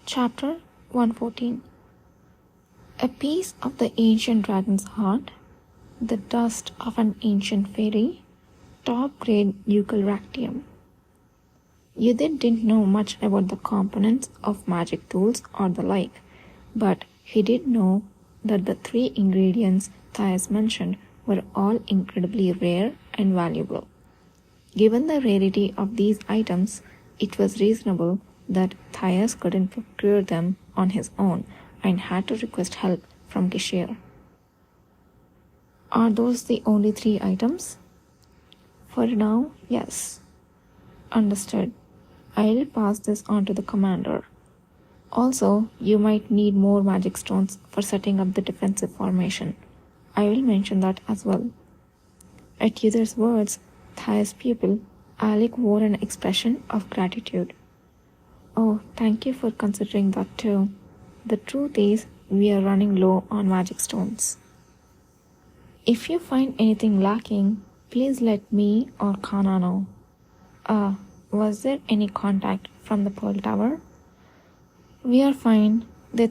Chapter 114. A piece of the ancient dragon's heart, the dust of an ancient fairy, top-grade eucalractium. Yudhid didn't know much about the components of magic tools or the like, but he did know that the three ingredients Thias mentioned were all incredibly rare and valuable. Given the rarity of these items, it was reasonable that Thias couldn't procure them on his own and had to request help from Gishir. Are those the only three items? For now, yes. Understood. I'll pass this on to the commander. Also, you might need more magic stones for setting up the defensive formation. I will mention that as well. At Yudhir's words, Thias' pupil, Alec wore an expression of gratitude. Oh, thank you for considering that too. The truth is, we are running low on magic stones. If you find anything lacking, please let me or Kana know. Was there any contact from the Pearl Tower? We are fine. They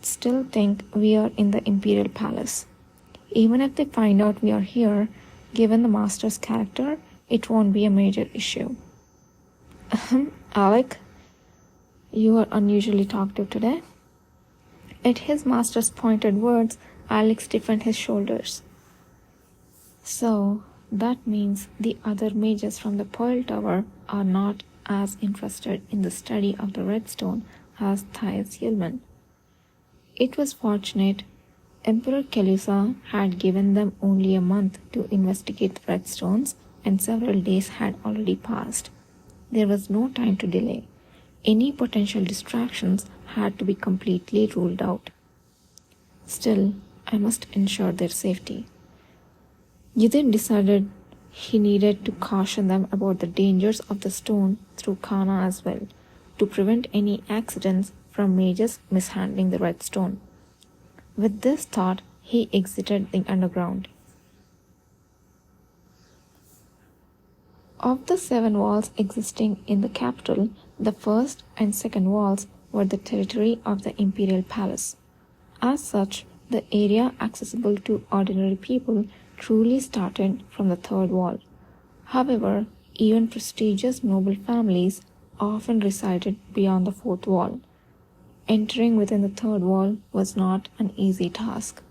still think we are in the Imperial Palace. Even if they find out we are here, given the Master's character, it won't be a major issue. Alec, you are unusually talkative today. At his master's pointed words, Alec stiffened his shoulders. So, that means the other mages from the Pearl Tower are not as interested in the study of the Redstone as Thias Yulman. It was fortunate Emperor Kelusa had given them only a month to investigate the Redstones, and several days had already passed. There was no time to delay. Any potential distractions had to be completely ruled out. Still, I must ensure their safety. Yudhid decided he needed to caution them about the dangers of the stone through Kana as well, to prevent any accidents from mages mishandling the Redstone. With this thought, he exited the underground. Of the 7 walls existing in the capital, the first and second walls were the territory of the Imperial Palace. As such, the area accessible to ordinary people truly started from the third wall. However, even prestigious noble families often resided beyond the fourth wall. Entering within the third wall was not an easy task.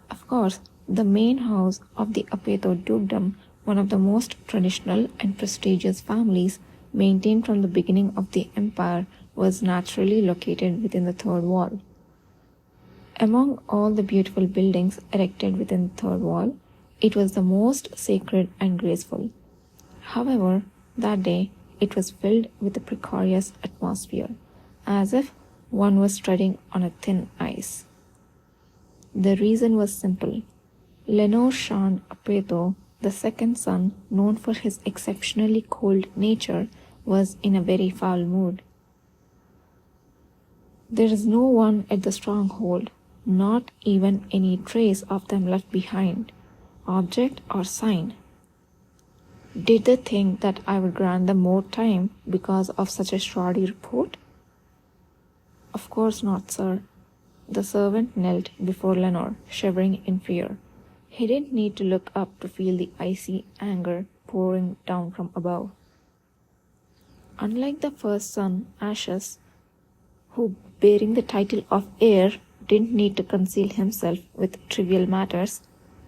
Of course, the main house of the Apeto dukedom, one of the most traditional and prestigious families maintained from the beginning of the empire, was naturally located within the third wall. Among all the beautiful buildings erected within the third wall, it was the most sacred and graceful. However, that day it was filled with a precarious atmosphere, as if one was treading on a thin ice. The reason was simple. Lenore Shan Apeto, the second son, known for his exceptionally cold nature, was in a very foul mood. There is no one at the stronghold, not even any trace of them left behind, object or sign. Did they think that I would grant them more time because of such a shoddy report? Of course not, sir. The servant knelt before Lenore, shivering in fear. He didn't need to look up to feel the icy anger pouring down from above. Unlike the first son, Ashes, who, bearing the title of heir, didn't need to conceal himself with trivial matters,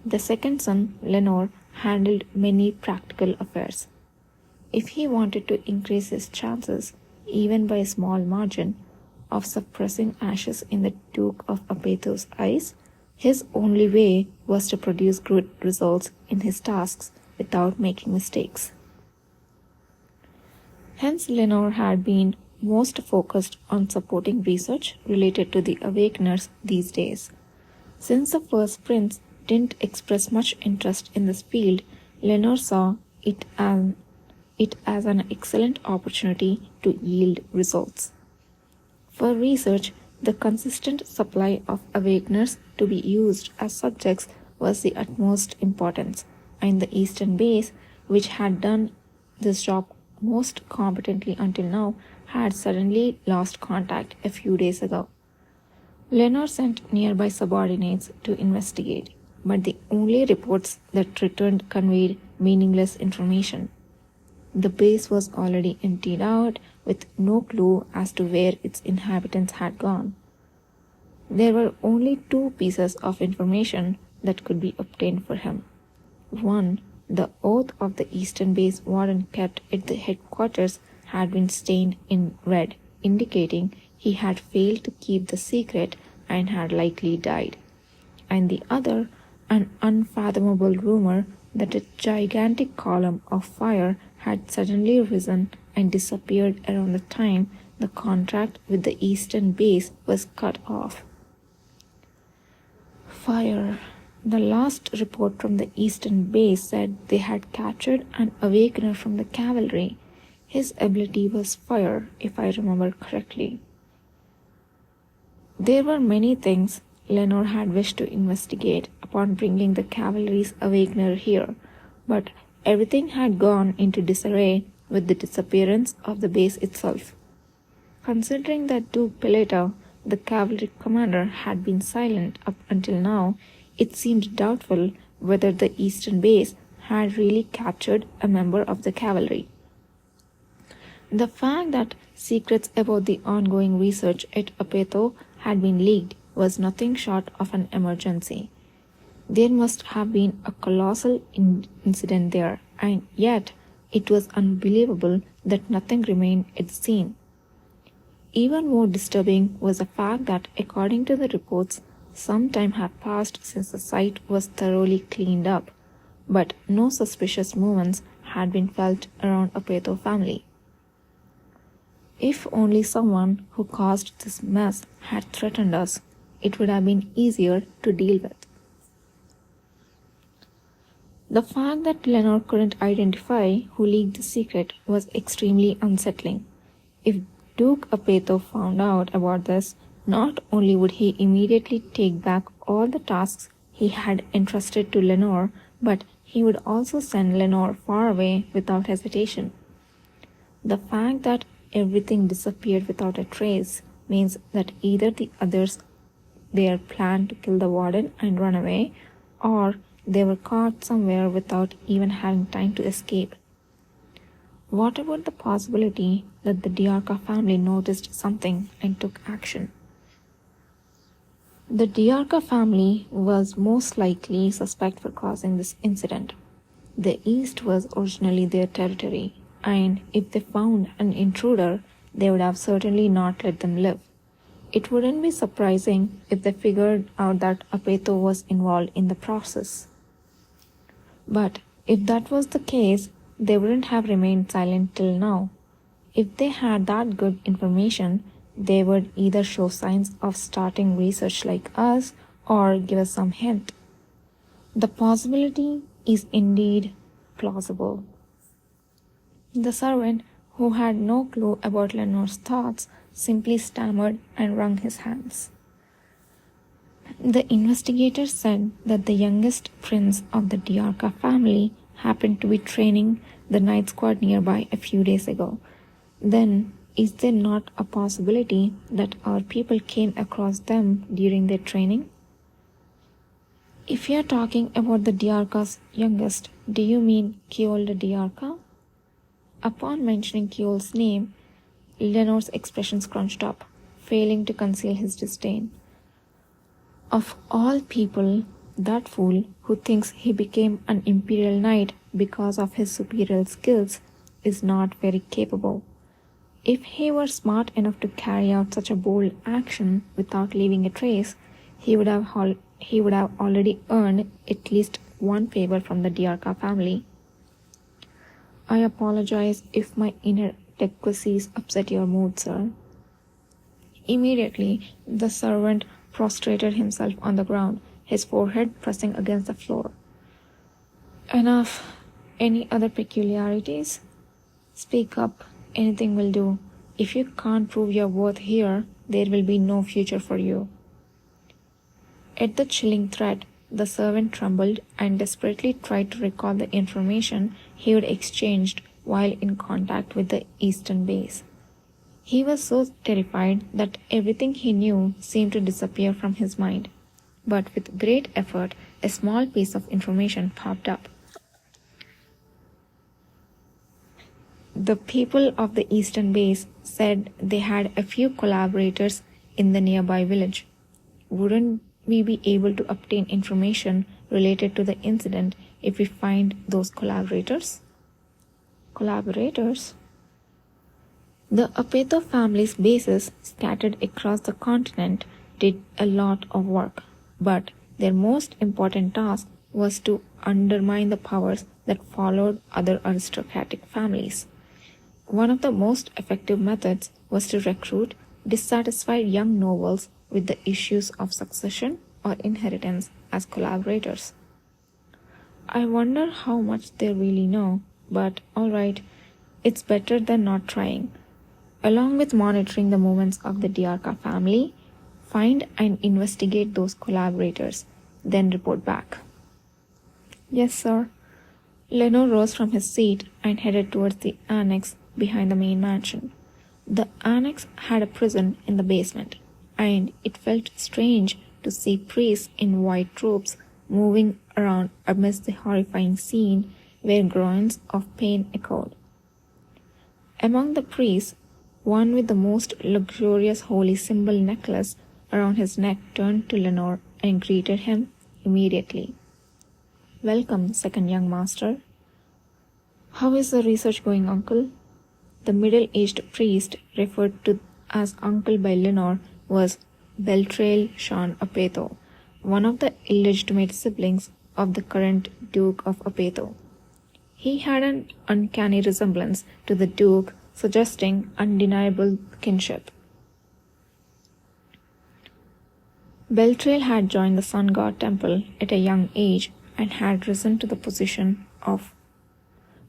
the second son, Lenore, handled many practical affairs. If he wanted to increase his chances, even by a small margin, of suppressing Ashes in the Duke of Apeto's eyes, his only way was to produce good results in his tasks without making mistakes. Hence, Lenore had been most focused on supporting research related to the Awakeners these days. Since the first prince didn't express much interest in this field, Lenore saw it as an excellent opportunity to yield results. For research, the consistent supply of Awakeners to be used as subjects was the utmost importance, and the Eastern base, which had done this job most competently until now, had suddenly lost contact a few days ago. Lenore sent nearby subordinates to investigate, but the only reports that returned conveyed meaningless information. The base was already emptied out, with no clue as to where its inhabitants had gone. There were only two pieces of information that could be obtained for him. One, the oath of the Eastern Base warden kept at the headquarters had been stained in red, indicating he had failed to keep the secret and had likely died. And the other, an unfathomable rumor that a gigantic column of fire had suddenly risen and disappeared around the time the contract with the Eastern Base was cut off. Fire. The last report from the Eastern Base said they had captured an awakener from the cavalry. His ability was fire, if I remember correctly. There were many things Lenore had wished to investigate upon bringing the cavalry's awakener here, but everything had gone into disarray with the disappearance of the base itself. Considering that Duke Peleta, the cavalry commander, had been silent up until now, it seemed doubtful whether the Eastern Base had really captured a member of the cavalry. The fact that secrets about the ongoing research at Apeto had been leaked was nothing short of an emergency. There must have been a colossal incident there, and yet it was unbelievable that nothing remained at the scene. Even more disturbing was the fact that, according to the reports, some time had passed since the site was thoroughly cleaned up, but no suspicious movements had been felt around Apeto family. If only someone who caused this mess had threatened us, it would have been easier to deal with. The fact that Lenore couldn't identify who leaked the secret was extremely unsettling. If Duke Apeto found out about this, not only would he immediately take back all the tasks he had entrusted to Lenore, but he would also send Lenore far away without hesitation. The fact that everything disappeared without a trace means that either the others there planned to kill the warden and run away, or they were caught somewhere without even having time to escape. What about the possibility that the Diarca family noticed something and took action? The Diarca family was most likely suspect for causing this incident. The East was originally their territory, and if they found an intruder, they would have certainly not let them live. It wouldn't be surprising if they figured out that Apeto was involved in the process. But if that was the case, they wouldn't have remained silent till now. If they had that good information, they would either show signs of starting research like us or give us some hint. The possibility is indeed plausible. The servant, who had no clue about Lenore's thoughts, simply stammered and wrung his hands. The investigators said that the youngest prince of the Diarca family happened to be training the night squad nearby a few days ago. Then, is there not a possibility that our people came across them during their training? If you are talking about the Diarca's youngest, do you mean Keol the Diarca? Upon mentioning Keol's name, Lenore's expression scrunched up, failing to conceal his disdain. Of all people, that fool who thinks he became an imperial knight because of his superior skills is not very capable. If he were smart enough to carry out such a bold action without leaving a trace, he would have already earned at least one favor from the Diarca family. I apologize if my inadequacies upset your mood, sir. Immediately, the servant prostrated himself on the ground, his forehead pressing against the floor. Enough. Any other peculiarities? Speak up. Anything will do. If you can't prove your worth here, there will be no future for you. At the chilling threat, the servant trembled and desperately tried to recall the information he had exchanged while in contact with the eastern base. He was so terrified that everything he knew seemed to disappear from his mind. But with great effort, a small piece of information popped up. The people of the eastern base said they had a few collaborators in the nearby village. Wouldn't we be able to obtain information related to the incident if we find those collaborators? Collaborators? The Apeto family's bases scattered across the continent did a lot of work, but their most important task was to undermine the powers that followed other aristocratic families. One of the most effective methods was to recruit dissatisfied young nobles with the issues of succession or inheritance as collaborators. I wonder how much they really know, but alright, it's better than not trying. Along with monitoring the movements of the Diarca family, find and investigate those collaborators, then report back. Yes, sir. Lenore rose from his seat and headed towards the annex behind the main mansion. The annex had a prison in the basement, and it felt strange to see priests in white robes moving around amidst the horrifying scene where groans of pain echoed. Among the priests, one with the most luxurious holy symbol necklace around his neck turned to Lenore and greeted him immediately. Welcome, second young master. How is the research going, uncle? The middle-aged priest, referred to as uncle by Lenore, was Beltrail Sean Apeto, one of the illegitimate siblings of the current Duke of Apeto. He had an uncanny resemblance to the Duke, suggesting undeniable kinship. Beltrail had joined the Sun God Temple at a young age and had risen to the position of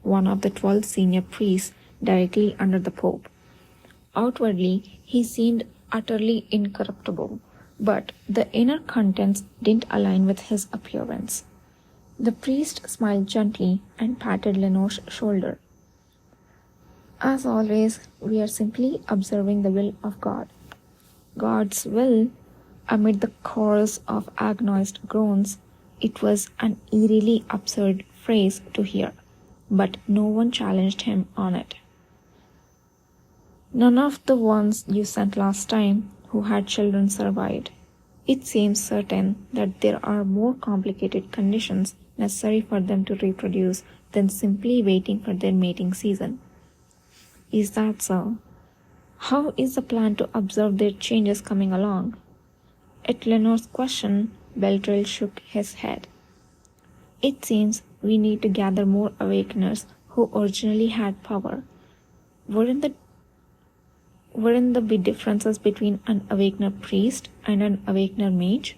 one of the 12 senior priests directly under the Pope. Outwardly, he seemed utterly incorruptible, but the inner contents didn't align with his appearance. The priest smiled gently and patted Lenore's shoulder. As always, we are simply observing the will of God. God's will? Amid the chorus of agonized groans, it was an eerily absurd phrase to hear, but no one challenged him on it. None of the ones you sent last time who had children survived. It seems certain that there are more complicated conditions necessary for them to reproduce than simply waiting for their mating season. Is that so? How is the plan to observe their changes coming along? At Lenore's question, Beltrail shook his head. It seems we need to gather more awakeners who originally had power. Wouldn't there be differences between an awakener priest and an awakener mage?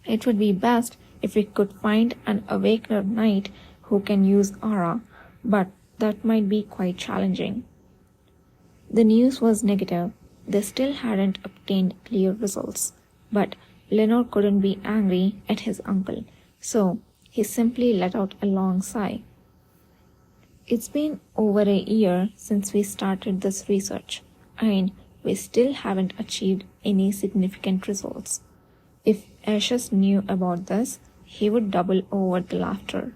It would be best if we could find an awakener knight who can use aura, but that might be quite challenging. The news was negative. They still hadn't obtained clear results, but Lenore couldn't be angry at his uncle, so he simply let out a long sigh. It's been over a year since we started this research, and we still haven't achieved any significant results. If Ashes knew about this, he would double over the laughter.